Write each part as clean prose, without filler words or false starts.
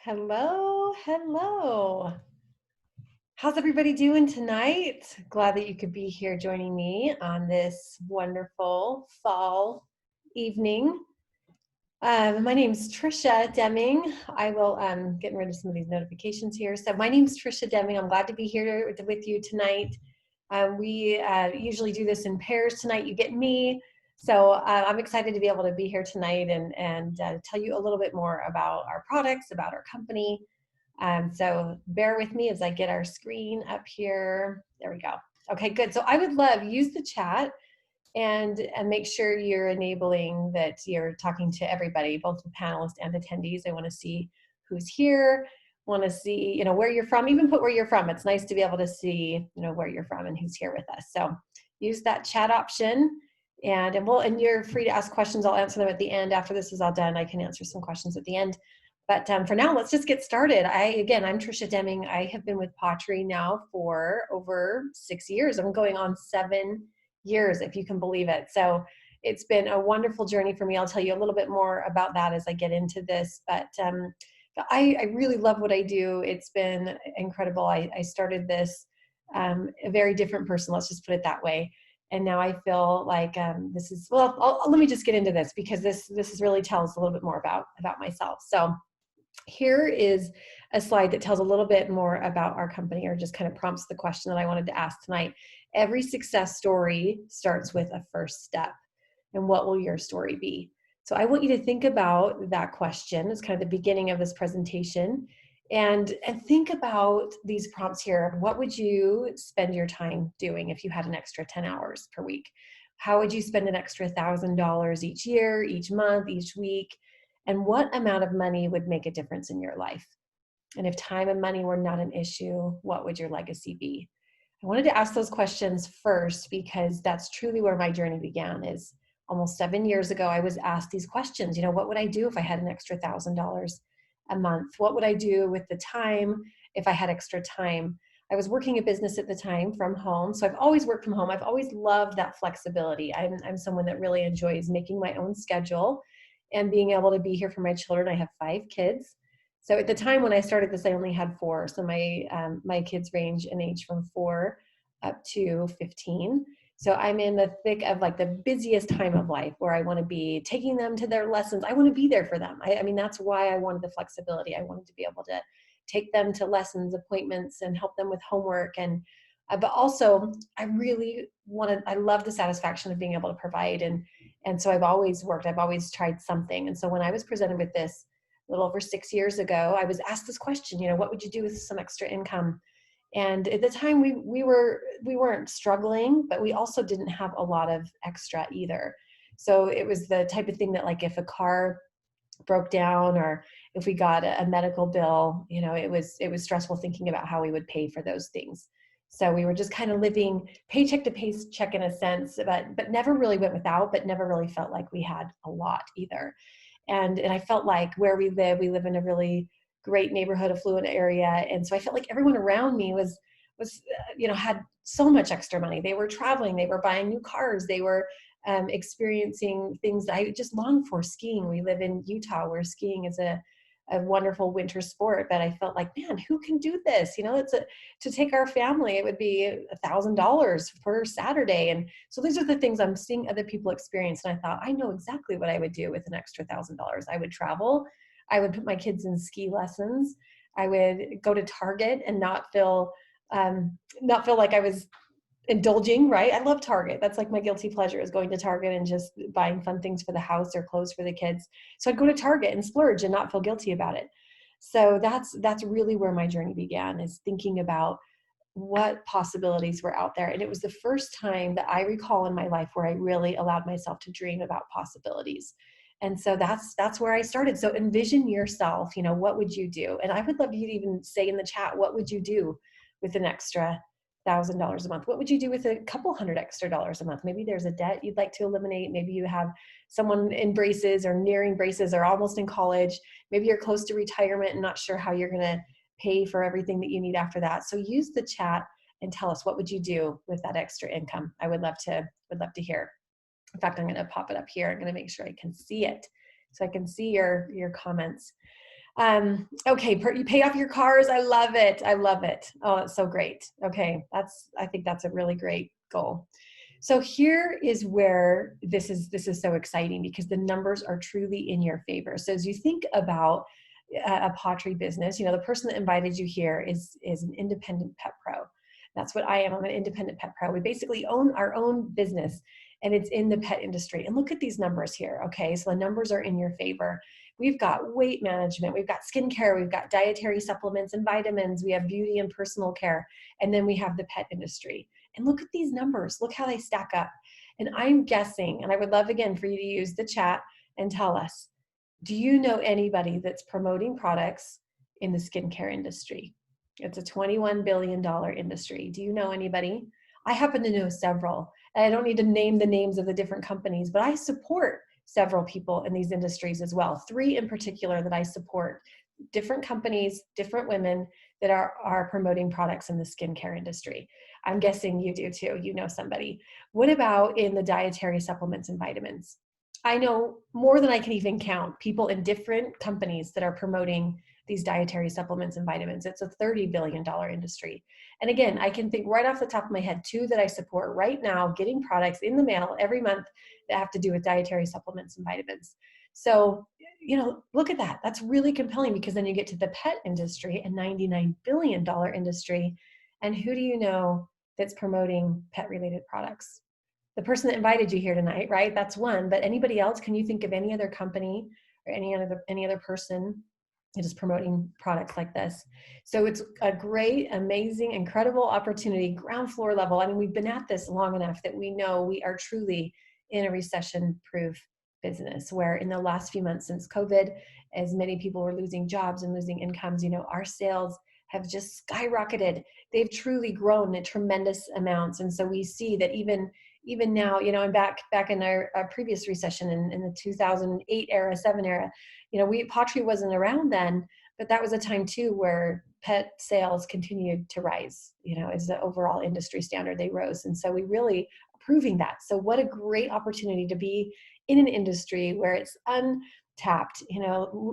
Hello, hello. How's everybody doing tonight? Glad that you could be here joining me on this wonderful fall evening. My name's Trisha Deming. I will getting rid of some of these notifications here. So my name's Trisha Deming. I'm glad to be here with you tonight. We usually do this in pairs tonight. You get me. So I'm excited to be able to be here tonight and tell you a little bit more about our products, about our company. So bear with me as I get our screen up here. There we go. Okay, good. So I would love, use the chat and make sure you're enabling that you're talking to everybody, both the panelists and attendees. I want to see who's here, want to see, where you're from, even put where you're from. It's nice to be able to see, where you're from and who's here with us. So use that chat option and you're free to ask questions. I'll answer them at the end. After this is all done, I can answer some questions at the end. But for now, let's just get started. I'm Trisha Deming. I have been with pawTree now for over 6 years. I'm going on 7 years, if you can believe it. So it's been a wonderful journey for me. I'll tell you a little bit more about that as I get into this. But I really love what I do. It's been incredible. I started this a very different person. Let's just put it that way. And now I feel like this is, let me just get into this because this really tells a little bit more about myself. So here is a slide that tells a little bit more about our company, or just kind of prompts the question that I wanted to ask tonight. Every success story starts with a first step. And what will your story be? So I want you to think about that question. It's kind of the beginning of this presentation. And think about these prompts here. What would you spend your time doing if you had an extra 10 hours per week? How would you spend an extra $1,000 each year, each month, each week? And what amount of money would make a difference in your life? And if time and money were not an issue, what would your legacy be? I wanted to ask those questions first because that's truly where my journey began. Is almost 7 years ago, I was asked these questions. What would I do if I had an extra $1,000 a month? What would I do with the time if I had extra time? I was working a business at the time from home. So I've always worked from home. I've always loved that flexibility. I'm someone that really enjoys making my own schedule and being able to be here for my children. I have 5 kids. So at the time when I started this, I only had 4. So my kids range in age from 4 up to 15. So I'm in the thick of like the busiest time of life where I want to be taking them to their lessons. I want to be there for them. I mean, that's why I wanted the flexibility. I wanted to be able to take them to lessons, appointments, and help them with homework. And but also I love the satisfaction of being able to provide. And so I've always worked, I've always tried something. And so when I was presented with this a little over 6 years ago, I was asked this question, what would you do with some extra income? And at the time we weren't struggling, but we also didn't have a lot of extra either. So it was the type of thing that, like, if a car broke down or if we got a medical bill, it was stressful thinking about how we would pay for those things. So we were just kind of living paycheck to paycheck in a sense, but never really went without, but never really felt like we had a lot either. And I felt like where we live in a really great neighborhood, affluent area. And so I felt like everyone around me was had so much extra money. They were traveling, they were buying new cars, they were experiencing things that I just longed for. Skiing. We live in Utah where skiing is a wonderful winter sport, but I felt like, man, who can do this? To take our family, it would be $1,000 per Saturday. And so these are the things I'm seeing other people experience. And I thought, I know exactly what I would do with an extra $1,000. I would travel. I would put my kids in ski lessons. I would go to Target and not feel like I was indulging, right? I love Target. That's like my guilty pleasure, is going to Target and just buying fun things for the house or clothes for the kids. So I'd go to Target and splurge and not feel guilty about it. So that's really where my journey began, is thinking about what possibilities were out there. And it was the first time that I recall in my life where I really allowed myself to dream about possibilities. And so that's where I started. So envision yourself, what would you do? And I would love you to even say in the chat, what would you do with an extra $1,000 a month? What would you do with a couple $100 extra a month? Maybe there's a debt you'd like to eliminate. Maybe you have someone in braces or nearing braces or almost in college. Maybe you're close to retirement and not sure how you're going to pay for everything that you need after that. So use the chat and tell us, what would you do with that extra income? I would love to hear. In fact, I'm going to pop it up here. I'm going to make sure I can see it so I can see your comments. Okay, you pay off your cars. I love it. I love it. Oh, that's so great. Okay, I think that's a really great goal. So here is where this is so exciting, because the numbers are truly in your favor. So as you think about a pawTree business, the person that invited you here is an independent pet pro. That's what I am. I'm an independent pet pro. We basically own our own business, and it's in the pet industry. And look at these numbers here. Okay, so the numbers are in your favor. We've got weight management, we've got skincare, we've got dietary supplements and vitamins, we have beauty and personal care, and then we have the pet industry. And look at these numbers. Look how they stack up. And I'm guessing, and I would love again for you to use the chat and tell us, do you know anybody that's promoting products in the skincare industry? It's a $21 billion industry. Do you know anybody? I happen to know several. And I don't need to name the names of the different companies, but I support several people in these industries as well. 3 in particular that I support. Different companies, different women that are promoting products in the skincare industry. I'm guessing you do too. You know somebody. What about in the dietary supplements and vitamins? I know more than I can even count people in different companies that are promoting these dietary supplements and vitamins. It's a $30 billion industry. And again, I can think right off the top of my head, 2 that I support right now, getting products in the mail every month that have to do with dietary supplements and vitamins. So, look at that. That's really compelling, because then you get to the pet industry, a $99 billion industry. And who do you know that's promoting pet-related products? The person that invited you here tonight, right? That's one. But anybody else? Can you think of any other company or any other person that is promoting products like this? So it's a great, amazing, incredible opportunity, ground floor level. I mean, we've been at this long enough that we know we are truly in a recession-proof business, where in the last few months since COVID, as many people were losing jobs and losing incomes, our sales have just skyrocketed. They've truly grown in tremendous amounts. And so we see that even now, and back in our previous recession in the 2008 era, 7 era, pawTree wasn't around then, but that was a time too where pet sales continued to rise, as the overall industry standard, they rose. And so we really are proving that. So what a great opportunity to be in an industry where it's untapped,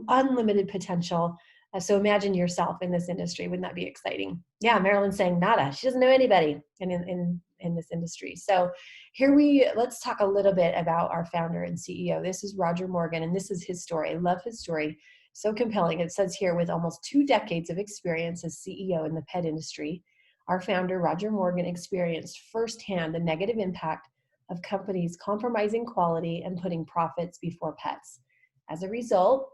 unlimited potential. So imagine yourself in this industry. Wouldn't that be exciting? Yeah, Marilyn's saying nada. She doesn't know anybody in this industry. So let's talk a little bit about our founder and CEO. This is Roger Morgan, and this is his story. I love his story. So compelling. It says here, with almost 2 decades of experience as CEO in the pet industry, our founder, Roger Morgan, experienced firsthand the negative impact of companies compromising quality and putting profits before pets. As a result,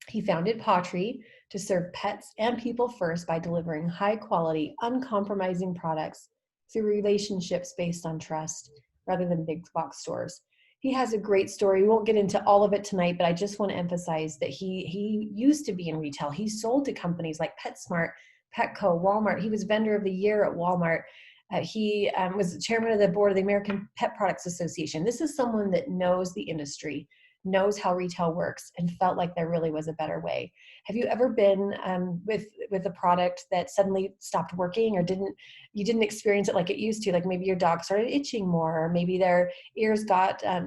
he founded pawTree to serve pets and people first by delivering high quality, uncompromising products through relationships based on trust rather than big box stores. He has a great story. We won't get into all of it tonight, but I just want to emphasize that he used to be in retail. He sold to companies like PetSmart, Petco, Walmart. He was vendor of the year at Walmart. He was chairman of the board of the American Pet Products Association. This is someone that knows the industry, knows how retail works, and felt like there really was a better way. Have you ever been with a product that suddenly stopped working, or you didn't experience it like it used to? Like maybe your dog started itching more, or maybe their ears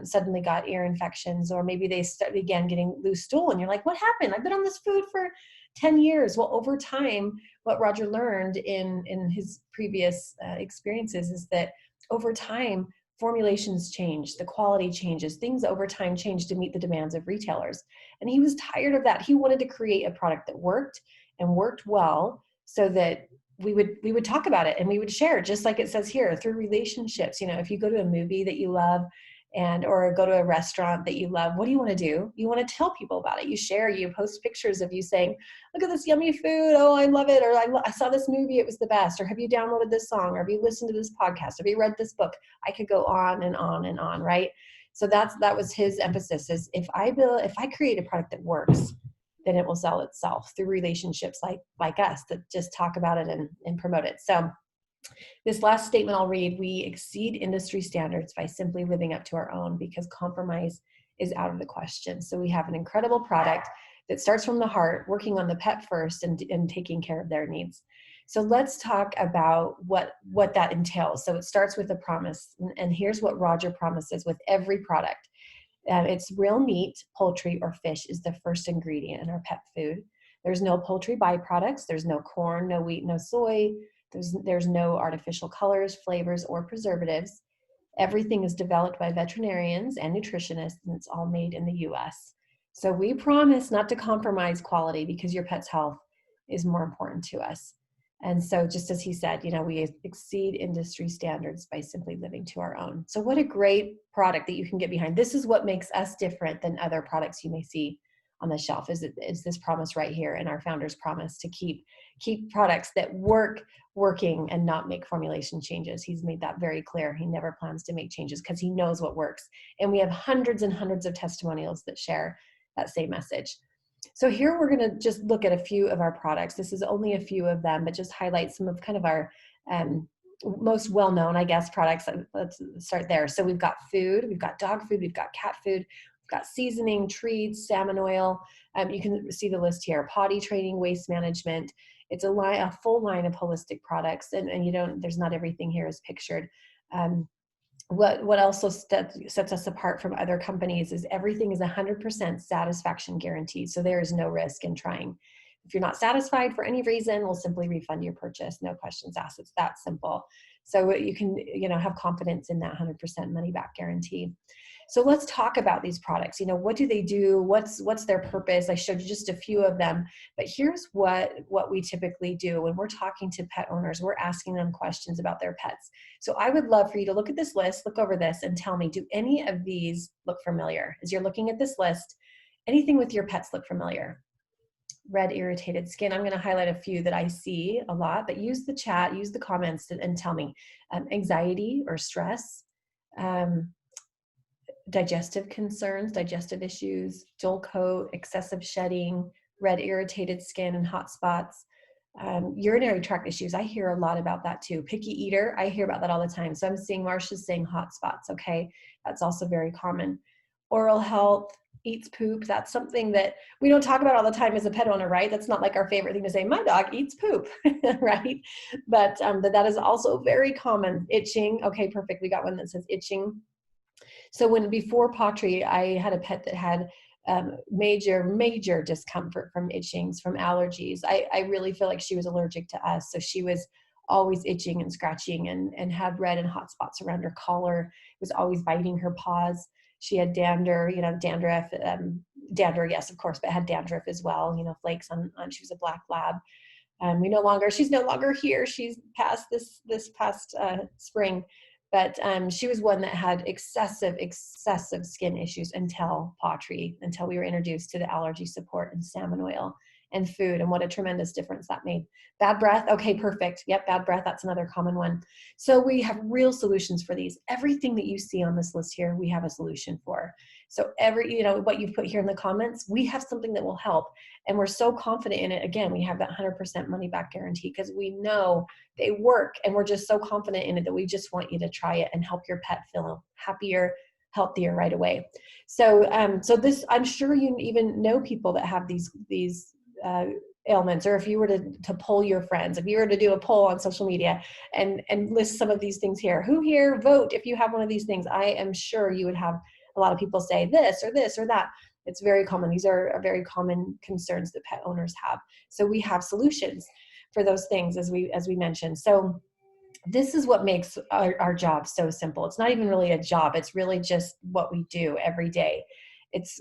suddenly got ear infections, or maybe they began getting loose stool, and you're like, what happened? I've been on this food for 10 years. Well, over time, what Roger learned in his previous experiences is that over time, formulations change, the quality changes, things over time change to meet the demands of retailers. And he was tired of that. He wanted to create a product that worked and worked well, so that we would talk about it and we would share, just like it says here, through relationships. If you go to a movie that you love or go to a restaurant that you love, what do you want to do? You want to tell people about it. You share, you post pictures of you saying, look at this yummy food. Oh, I love it. Or I saw this movie. It was the best. Or have you downloaded this song? Or have you listened to this podcast? Have you read this book? I could go on and on and on, right? So that was his emphasis, is if I create a product that works, then it will sell itself through relationships like us that just talk about it and promote it. So this last statement I'll read: we exceed industry standards by simply living up to our own, because compromise is out of the question. So we have an incredible product that starts from the heart, working on the pet first and taking care of their needs. So let's talk about what that entails. So it starts with a promise, and here's what Roger promises with every product. It's real meat, poultry, or fish is the first ingredient in our pet food. There's no poultry byproducts. There's no corn, no wheat, no soy. There's no artificial colors, flavors, or preservatives. Everything is developed by veterinarians and nutritionists, and it's all made in the US. So we promise not to compromise quality because your pet's health is more important to us. And so just as he said, we exceed industry standards by simply living to our own. So what a great product that you can get behind. This is what makes us different than other products you may see on the shelf, is this promise right here, and our founder's promise to keep products that working and not make formulation changes. He's made that very clear. He never plans to make changes because he knows what works. And we have hundreds and hundreds of testimonials that share that same message. So here we're going to just look at a few of our products. This is only a few of them, but just highlight some of kind of our most well-known, I guess, products. Let's start there. So we've got food, we've got dog food, we've got cat food, we've got seasoning, treats, salmon oil. You can see the list here: potty training, waste management. It's a full line of holistic products, and there's not everything here is pictured. What also sets us apart from other companies is everything is 100% satisfaction guaranteed. So there is no risk in trying. If you're not satisfied for any reason, we'll simply refund your purchase. No questions asked. It's that simple. So you can, have confidence in that 100% money back guarantee. So let's talk about these products. What do they do? What's their purpose? I showed you just a few of them, but here's what we typically do when we're talking to pet owners. We're asking them questions about their pets. So I would love for you to look at this list, look over this, and tell me, do any of these look familiar? As you're looking at this list, anything with your pets look familiar? Red irritated skin. I'm going to highlight a few that I see a lot, but use the chat, use the comments and tell me. Anxiety or stress, digestive concerns, digestive issues, dull coat, excessive shedding, red irritated skin and hot spots, urinary tract issues. I hear a lot about that too. Picky eater, I hear about that all the time. So I'm seeing Marsha's saying hot spots. Okay, that's also very common. Oral health, eats poop. That's something that we don't talk about all the time as a pet owner, right? That's not like our favorite thing to say, my dog eats poop, right? But that is also very common. Itching. Okay, perfect. We got one that says itching. So before pawTree, I had a pet that had major discomfort from itchings, from allergies. I really feel like she was allergic to us. So she was always itching and scratching and had red and hot spots around her collar, was always biting her paws. She had dandruff, yes, of course, but had dandruff as well, flakes on, she was a black lab. She's no longer here. She's passed this past spring. But she was one that had excessive skin issues until pawTree, until we were introduced to the allergy support and salmon oil and food, and what a tremendous difference that made. Bad breath, okay, perfect. Yep, bad breath, that's another common one. So we have real solutions for these. Everything that you see on this list here, we have a solution for. So what you've put here in the comments, we have something that will help. And we're so confident in it. Again, we have that 100% money back guarantee because we know they work, and we're just so confident in it that we just want you to try it and help your pet feel happier, healthier right away. So, this, I'm sure you even know people that have these ailments, or if you were to poll your friends, if you were to do a poll on social media and list some of these things here, who here vote if you have one of these things, I am sure you would have a lot of people say this or this or that. It's very common. These are very common concerns that pet owners have. So we have solutions for those things, as we mentioned. So this is what makes our job so simple. It's not even really a job. It's really just what we do every day.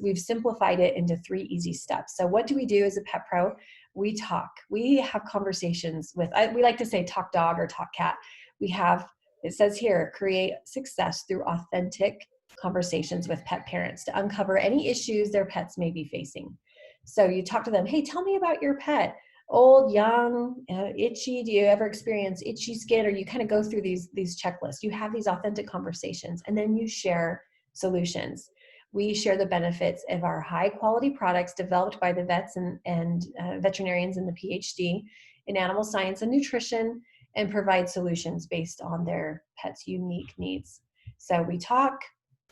We've simplified it into 3 easy steps. So what do we do as a pet pro? We talk. We have conversations we like to say talk dog or talk cat. It says here, create success through authentic conversations with pet parents to uncover any issues their pets may be facing. So you talk to them, hey, tell me about your pet. Old, young, itchy, do you ever experience itchy skin? Or you kind of go through these checklists. You have these authentic conversations, and then you share solutions. We share the benefits of our high quality products developed by the vets and veterinarians and the PhD in animal science and nutrition, and provide solutions based on their pets' unique needs. So we talk,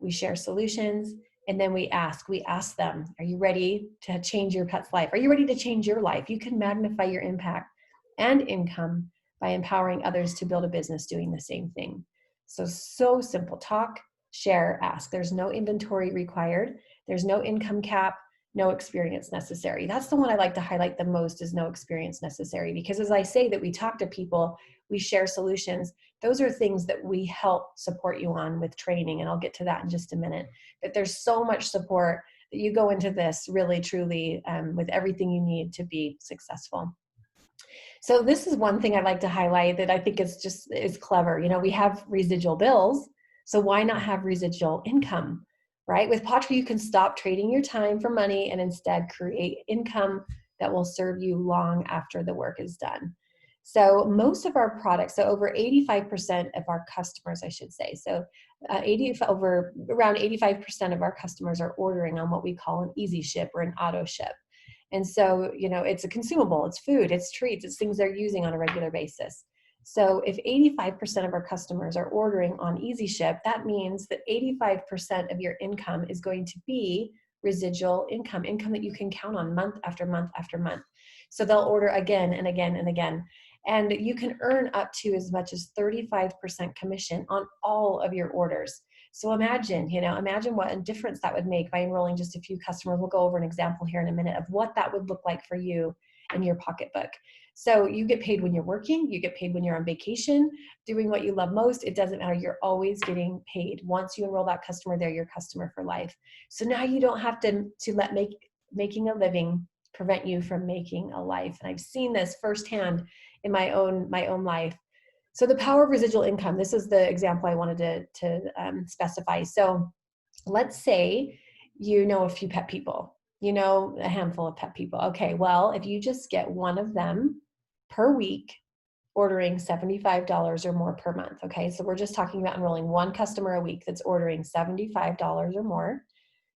we share solutions, and then we ask them, are you ready to change your pet's life? Are you ready to change your life? You can magnify your impact and income by empowering others to build a business doing the same thing. So simple. Talk, share, ask. There's no inventory required. There's no income cap, no experience necessary. That's the one I like to highlight the most, is no experience necessary. Because as I say that we talk to people, we share solutions. Those are things that we help support you on with training. And I'll get to that in just a minute. But there's so much support that you go into this really, truly with everything you need to be successful. So this is one thing I'd like to highlight that I think is clever. You know, we have residual bills, so why not have residual income, right? With pawTree, you can stop trading your time for money and instead create income that will serve you long after the work is done. So most of our products, so over 85% of our customers, I should say, so around 85% of our customers are ordering on what we call an easy ship or an auto ship. And so, you know, it's a consumable, it's food, it's treats, it's things they're using on a regular basis. So if 85% of our customers are ordering on Easy Ship, that means that 85% of your income is going to be residual income, income that you can count on month after month after month. So they'll order again and again and again. And you can earn up to as much as 35% commission on all of your orders. So imagine what a difference that would make by enrolling just a few customers. We'll go over an example here in a minute of what that would look like for you in your pocketbook. So you get paid when you're working, you get paid when you're on vacation, doing what you love most. It doesn't matter. You're always getting paid. Once you enroll that customer, they're your customer for life. So now you don't have to let making a living prevent you from making a life. And I've seen this firsthand in my own life. So the power of residual income, this is the example I wanted to specify. So let's say you know a few pet people, you know a handful of pet people. Okay, well, if you just get one of them per week ordering $75 or more per month, okay? So we're just talking about enrolling one customer a week that's ordering $75 or more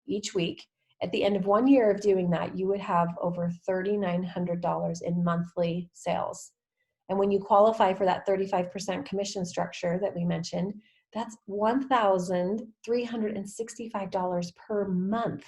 each week. At the end of 1 year of doing that, you would have over $3,900 in monthly sales. And when you qualify for that 35% commission structure that we mentioned, that's $1,365 per month.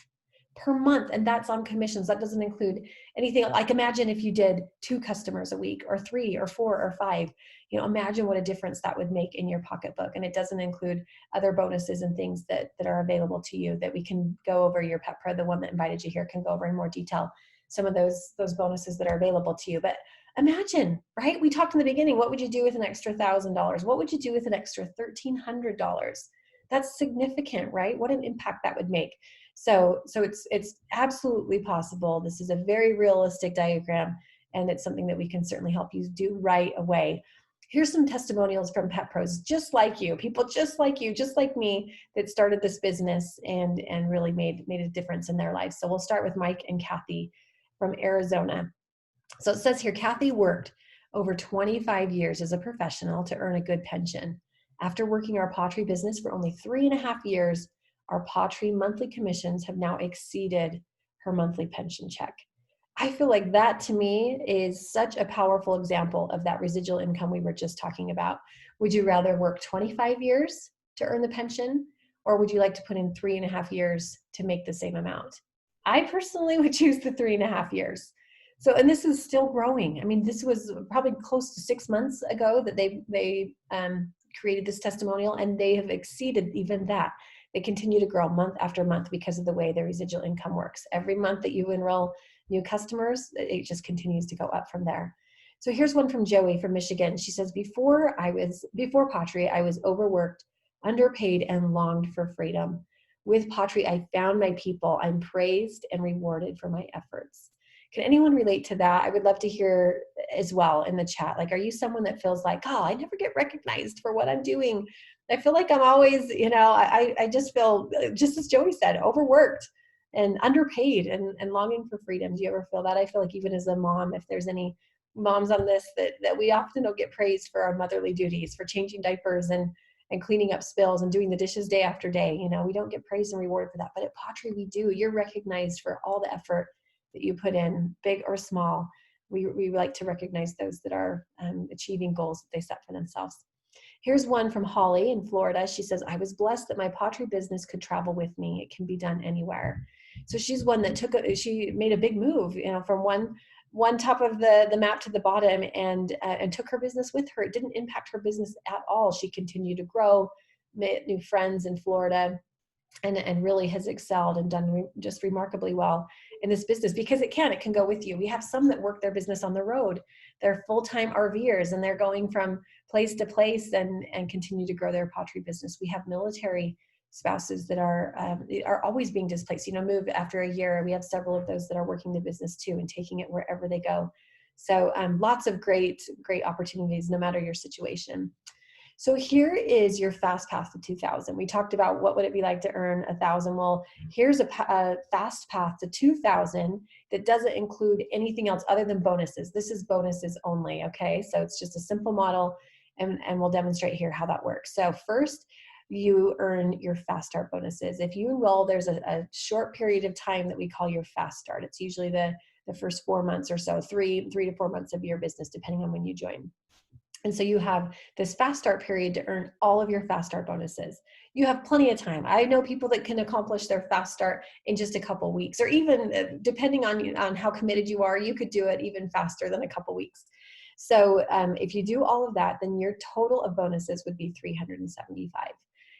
And that's on commissions. That doesn't include anything. Like imagine if you did 2 customers a week or 3 or 4 or 5, imagine what a difference that would make in your pocketbook. And it doesn't include other bonuses and things that are available to you that we can go over. Your Pet Pro, the one that invited you here, can go over in more detail some of those bonuses that are available to you. But imagine, right? We talked in the beginning, what would you do with an extra $1,000? What would you do with an extra $1,300? That's significant, right? What an impact that would make. So it's absolutely possible. This is a very realistic diagram, and it's something that we can certainly help you do right away. Here's some testimonials from pet pros just like you, people just like you, just like me, that started this business and really made a difference in their lives. So we'll start with Mike and Kathy from Arizona. So it says here, Kathy worked over 25 years as a professional to earn a good pension. After working our pawTree business for only 3.5 years, our pawTree monthly commissions have now exceeded her monthly pension check. I feel like that to me is such a powerful example of that residual income we were just talking about. Would you rather work 25 years to earn the pension, or would you like to put in 3.5 years to make the same amount? I personally would choose the 3.5 years. So, and this is still growing. I mean, this was probably close to 6 months ago that they created this testimonial, and they have exceeded even that. They continue to grow month after month because of the way the residual income works. Every month that you enroll new customers, it just continues to go up from there. So here's one from Joey from Michigan. She says, before pawTree, I was overworked, underpaid, and longed for freedom. With pawTree, I found my people. I'm praised and rewarded for my efforts. Can anyone relate to that? I would love to hear as well in the chat. Like, are you someone that feels like, oh, I never get recognized for what I'm doing? I feel like I'm always, I just feel, just as Joey said, overworked and underpaid and longing for freedom. Do you ever feel that? I feel like even as a mom, if there's any moms on this, that we often don't get praised for our motherly duties, for changing diapers and cleaning up spills and doing the dishes day after day. We don't get praised and rewarded for that. But at pawTree, we do. You're recognized for all the effort that you put in, big or small. We like to recognize those that are achieving goals that they set for themselves. Here's one from Holly in Florida. She says, I was blessed that my pawTree business could travel with me. It can be done anywhere. So she's one that she made a big move, from one one top of the map to the bottom and took her business with her. It didn't impact her business at all. She continued to grow, met new friends in Florida, and really has excelled and done just remarkably well in this business, because it can go with you. We have some that work their business on the road. They're full-time RVers and they're going from place to place and continue to grow their pawTree business. We have military spouses that are always being displaced, move after a year. We have several of those that are working the business too and taking it wherever they go. So lots of great opportunities, no matter your situation. So here is your fast path to 2,000. We talked about what would it be like to earn 1,000. Well, here's a fast path to 2,000 that doesn't include anything else other than bonuses. This is bonuses only, okay? So it's just a simple model, and we'll demonstrate here how that works. So first, you earn your fast start bonuses. If you enroll, there's a short period of time that we call your fast start. It's usually the first 4 months or so, three to 4 months of your business, depending on when you join. And so you have this fast start period to earn all of your fast start bonuses. You have plenty of time. I know people that can accomplish their fast start in just a couple weeks, or even depending on how committed you are, you could do it even faster than a couple weeks. So if you do all of that, then your total of bonuses would be 375.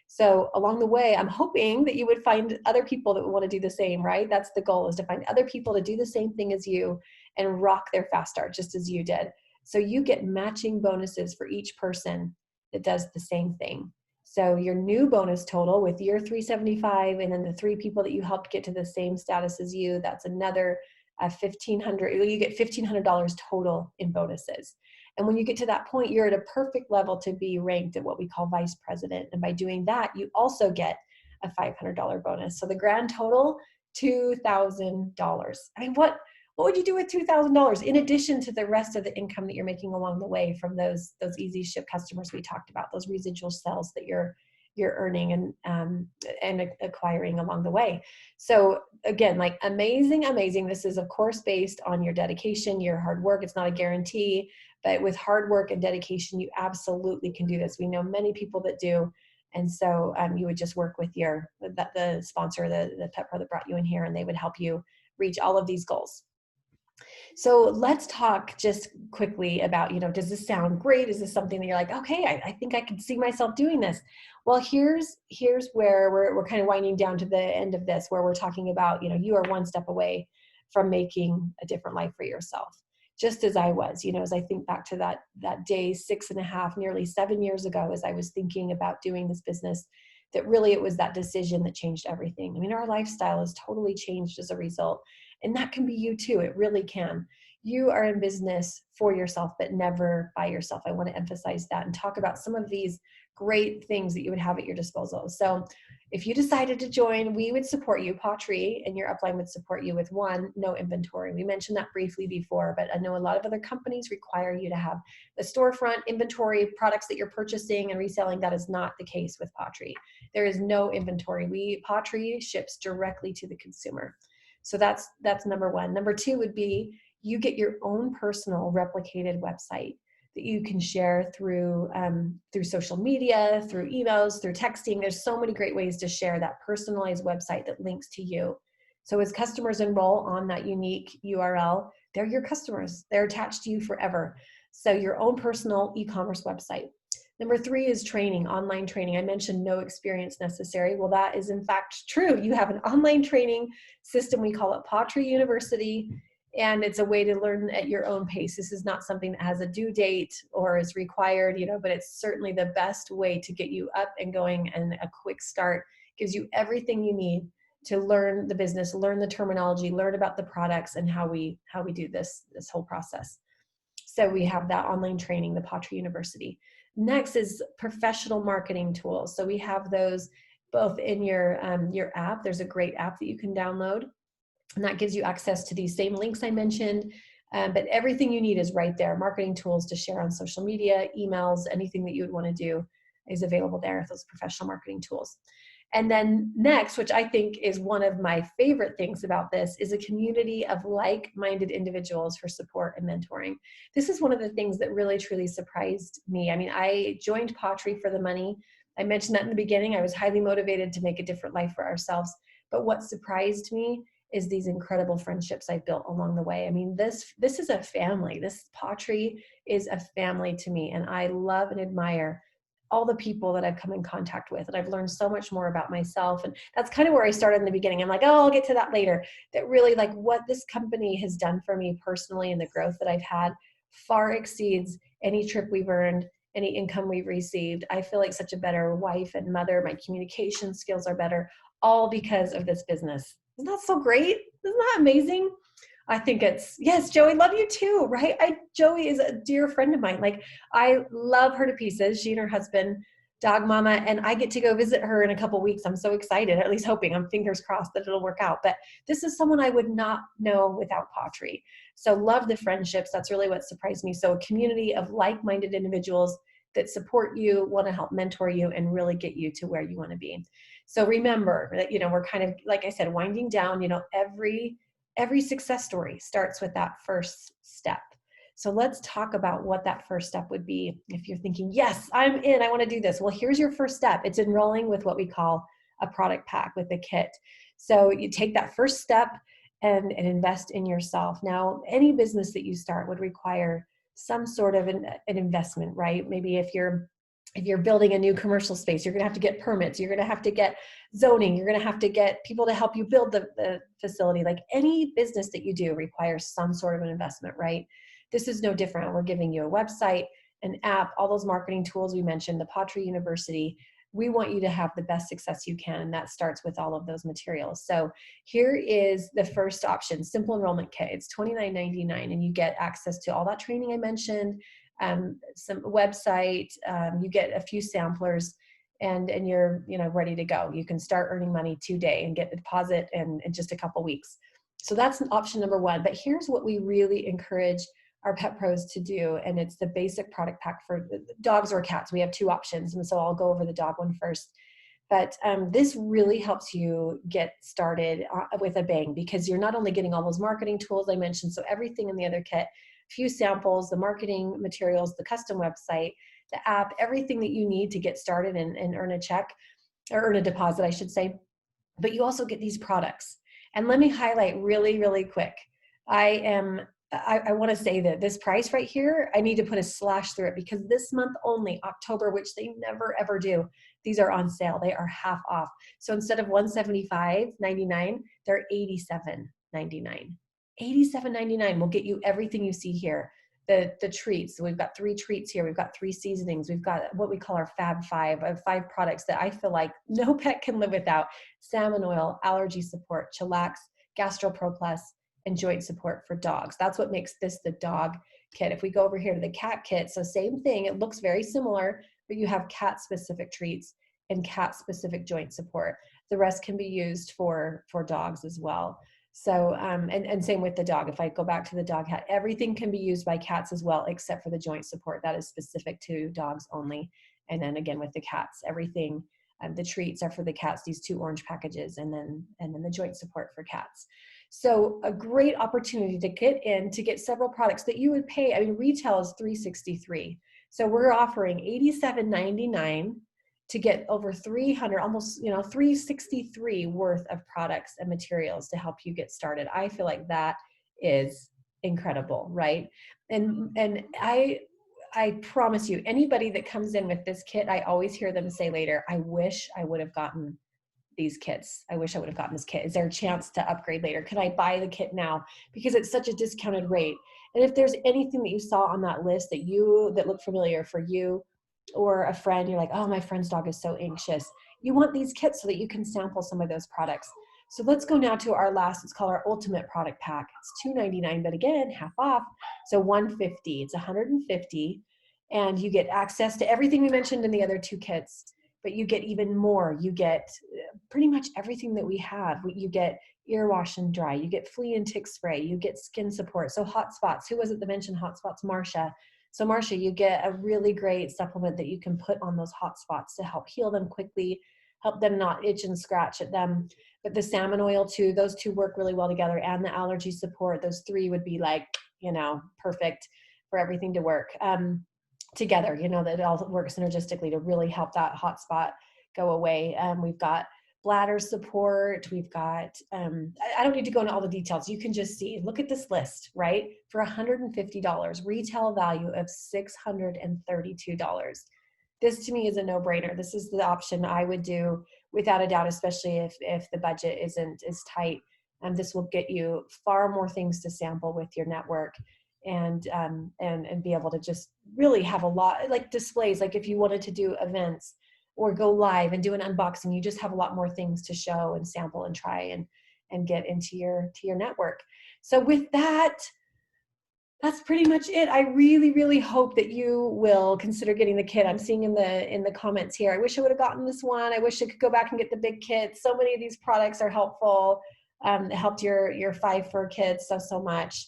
So along the way, I'm hoping that you would find other people that would want to do the same, right? That's the goal, is to find other people to do the same thing as you and rock their fast start just as you did. So you get matching bonuses for each person that does the same thing. So your new bonus total with your 375, and then the 3 people that you helped get to the same status as you, that's another $1,500. You get $1,500 total in bonuses. And when you get to that point, you're at a perfect level to be ranked at what we call vice president. And by doing that, you also get a $500 bonus. So the grand total, $2,000. I mean, what would you do with $2,000 in addition to the rest of the income that you're making along the way from those easy ship customers we talked about, those residual sales that you're earning and acquiring along the way? So again, like amazing. This is of course based on your dedication, your hard work. It's not a guarantee, but with hard work and dedication, you absolutely can do this. We know many people that do. And so you would just work with the sponsor, the pet pro that brought you in here, and they would help you reach all of these goals. So let's talk just quickly about, does this sound great? Is this something that you're like, okay, I think I can see myself doing this? Well, here's where we're kind of winding down to the end of this, where we're talking about, you are one step away from making a different life for yourself. Just as I was, as I think back to that day, 6.5, nearly 7 years ago, as I was thinking about doing this business, that really it was that decision that changed everything. I mean, our lifestyle has totally changed as a result. And that can be you too. It really can. You are in business for yourself, but never by yourself. I want to emphasize that and talk about some of these great things that you would have at your disposal. So if you decided to join, we would support you. pawTree and your upline would support you with no inventory. We mentioned that briefly before, but I know a lot of other companies require you to have the storefront inventory, products that you're purchasing and reselling. That is not the case with pawTree. There is no inventory. pawTree ships directly to the consumer. So that's number one. Number two would be you get your own personal replicated website that you can share through social media, through emails, through texting. There's so many great ways to share that personalized website that links to you. So as customers enroll on that unique URL, they're your customers. They're attached to you forever. So your own personal e-commerce website. Number three is training, online training. I mentioned no experience necessary. Well, that is in fact true. You have an online training system. We call it pawTree University, and it's a way to learn at your own pace. This is not something that has a due date or is required, but it's certainly the best way to get you up and going, and a quick start gives you everything you need to learn the business, learn the terminology, learn about the products and how we do this whole process. So we have that online training, the pawTree University. Next is professional marketing tools. So we have those both in your app. There's a great app that you can download, and that gives you access to these same links I mentioned. But everything you need is right there. Marketing tools to share on social media, emails, anything that you would want to do is available there, those professional marketing tools. And then next, which I think is one of my favorite things about this, is a community of like-minded individuals for support and mentoring. This is one of the things that really, truly surprised me. I mean, I joined pawTree for the money. I mentioned that in the beginning. I was highly motivated to make a different life for ourselves. But what surprised me is these incredible friendships I've built along the way. I mean, this is a family. This pawTree is a family to me, and I love and admire all the people that I've come in contact with, and I've learned so much more about myself. And that's kind of where I started in the beginning. I'm like, oh, I'll get to that later. That really, like, what this company has done for me personally and the growth that I've had far exceeds any trip we've earned, any income we've received. I feel like such a better wife and mother. My communication skills are better, all because of this business. Isn't that so great? Isn't that amazing? I think it's, yes, Joey, love you too, right? Joey is a dear friend of mine. Like, I love her to pieces. She and her husband, dog mama, and I get to go visit her in a couple weeks. I'm so excited, at least hoping. I'm fingers crossed that it'll work out. But this is someone I would not know without pawTree. So love the friendships. That's really what surprised me. So a community of like-minded individuals that support you, want to help mentor you, and really get you to where you want to be. So remember that, we're kind of, like I said, winding down. Every success story starts with that first step. So let's talk about what that first step would be. If you're thinking, yes, I'm in, I want to do this. Well, here's your first step. It's enrolling with what we call a product pack, with a kit. So you take that first step and invest in yourself. Now, any business that you start would require some sort of an investment, right? Maybe if you're building a new commercial space, you're going to have to get permits. You're going to have to get zoning. You're going to have to get people to help you build the facility. Like, any business that you do requires some sort of an investment, right? This is no different. We're giving you a website, an app, all those marketing tools we mentioned, the pawTree University. We want you to have the best success you can, and that starts with all of those materials. So here is the first option, simple enrollment kit. It's $29.99, and you get access to all that training I mentioned, some website, you get a few samplers, and you're ready to go. You can start earning money today and get the deposit in just a couple weeks. So that's option number one. But here's what we really encourage our pet pros to do, and it's the basic product pack for dogs or cats. We have two options, and so I'll go over the dog one first. But this really helps you get started with a bang, because you're not only getting all those marketing tools I mentioned, so everything in the other kit, few samples, the marketing materials, the custom website, the app, everything that you need to get started and earn a check, or earn a deposit, I should say. But you also get these products. And let me highlight really, really quick. I want to say that this price right here, I need to put a slash through it, because this month only, October, which they never ever do, these are on sale. They are half off. So instead of $175.99, they're $87.99. $87.99 will get you everything you see here. The treats. So we've got 3 treats here. We've got 3 seasonings. We've got what we call our Fab 5 of 5 products that I feel like no pet can live without: salmon oil, allergy support, chillax, GastroPro Plus, and joint support for dogs. That's what makes this the dog kit. If we go over here to the cat kit, so same thing. It looks very similar, but you have cat specific treats and cat specific joint support. The rest can be used for dogs as well. So, and same with the dog. If I go back to the dog hat, everything can be used by cats as well, except for the joint support. That is specific to dogs only. And then again, with the cats, everything, the treats are for the cats, these 2 orange packages, and then the joint support for cats. So a great opportunity to get in, to get several products that you would pay. I mean, retail is $363. So we're offering $87.99 to get over 300, almost, $363 worth of products and materials to help you get started. I feel like that is incredible, right? And I promise you, anybody that comes in with this kit, I always hear them say later, I wish I would have gotten these kits. I wish I would have gotten this kit. Is there a chance to upgrade later? Can I buy the kit now? Because it's such a discounted rate. And if there's anything that you saw on that list that looked familiar for you or a friend, you're like, oh, my friend's dog is so anxious, you want these kits so that you can sample some of those products. So let's go now to our last, it's called our ultimate product pack. It's $299, but again, half off. So $150, it's $150. And you get access to everything we mentioned in the other 2 kits, but you get even more. You get pretty much everything that we have. You get ear wash and dry. You get flea and tick spray. You get skin support. So hot spots. Who was it that mentioned hot spots? Marsha. So Marsha, you get a really great supplement that you can put on those hot spots to help heal them quickly, help them not itch and scratch at them. But the salmon oil too, those 2 work really well together, and the allergy support, those 3 would be like, perfect for everything to work together, that it all works synergistically to really help that hot spot go away. We've got bladder support. We've got, I don't need to go into all the details. You can just see, look at this list, right? For $150, retail value of $632. This to me is a no-brainer. This is the option I would do without a doubt, especially if the budget isn't as tight. And this will get you far more things to sample with your network, and be able to just really have a lot, like displays, like if you wanted to do events or go live and do an unboxing, you just have a lot more things to show and sample and try and get into your network. So with that, that's pretty much it. I really, really hope that you will consider getting the kit. I'm seeing in the comments here, I wish I would have gotten this one. I wish I could go back and get the big kit. So many of these products are helpful. It helped your 5 fur kids so much.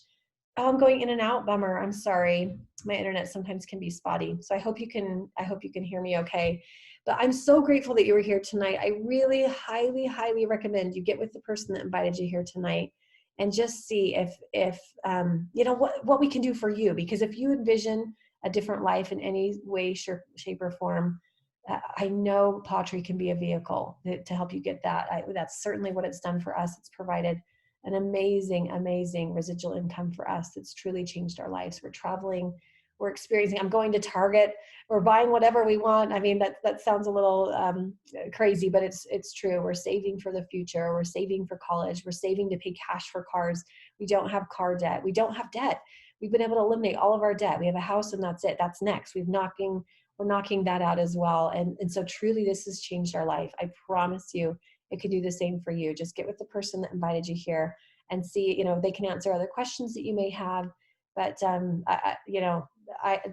Oh, I'm going in and out. Bummer. I'm sorry. My internet sometimes can be spotty. So I hope you can hear me okay. But I'm so grateful that you were here tonight. I really highly, highly recommend you get with the person that invited you here tonight and just see if you know what we can do for you. Because if you envision a different life in any way, shape, or form, I know pawTree can be a vehicle to help you get that. That's certainly what it's done for us. It's provided an amazing, amazing residual income for us. It's truly changed our lives. We're traveling, we're experiencing, I'm going to Target, we're buying whatever we want. I mean, that sounds a little crazy, but it's true. We're saving for the future. We're saving for college. We're saving to pay cash for cars. We don't have car debt. We don't have debt. We've been able to eliminate all of our debt. We have a house and that's it. That's next. We're knocking that out as well. And so truly this has changed our life. I promise you, it could do the same for you. Just get with the person that invited you here and see, they can answer other questions that you may have. But,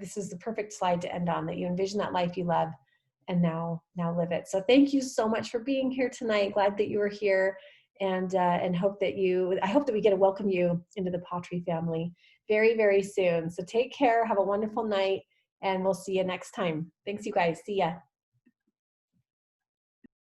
this is the perfect slide to end on, that you envision that life you love and now live it. So thank you so much for being here tonight. Glad that you were here, and I hope that we get to welcome you into the pawTree family very, very soon. So take care. Have a wonderful night, and we'll see you next time. Thanks, you guys. See ya.